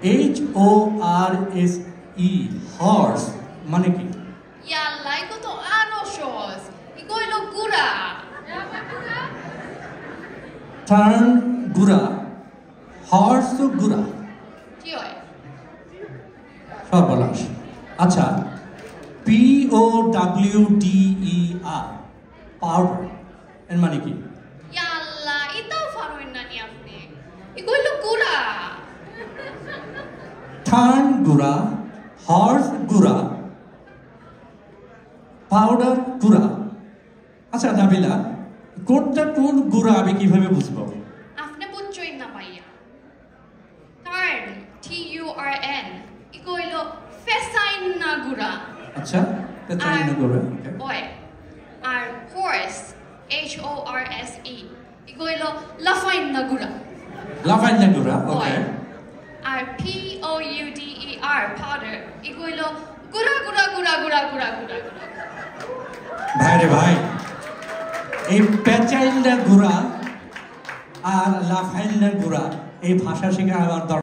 HORSE horse মানে কি? Yalla, iko to ano shows. Iko ilo gura. Turn গুড়া, horse তো গুড়া, কি হয়? সর্বনাশ। আচ্ছা, POWDER পাউডার এর মানে কি? Yalla, itaw faroin na ni apni. Iko ilo gura. Turn গুড়া, হর্স গুড়া, পাউডার গুড়া। আচ্ছা নাবিলা, কোনটা কোন গুড়া আমি কিভাবে বুঝবো? Afne butchoy na maya. Turn, TURN. Iko ilo fesain na gura. আচ্ছা, পেছাই না গুড়া। Oy. Ar horse, HORSE. Iko ilo lafain na gura. লাফাইন না গুড়া, ওকে। Oy. Ar POUDER powder. Iko ilo gura gura gura gura gura gura gura. ভাই রে ভাই, এই পেঁচাইল না গুড়া আর লাফাইল না গুড়া এই ভাষা শেখা আমার দরকার।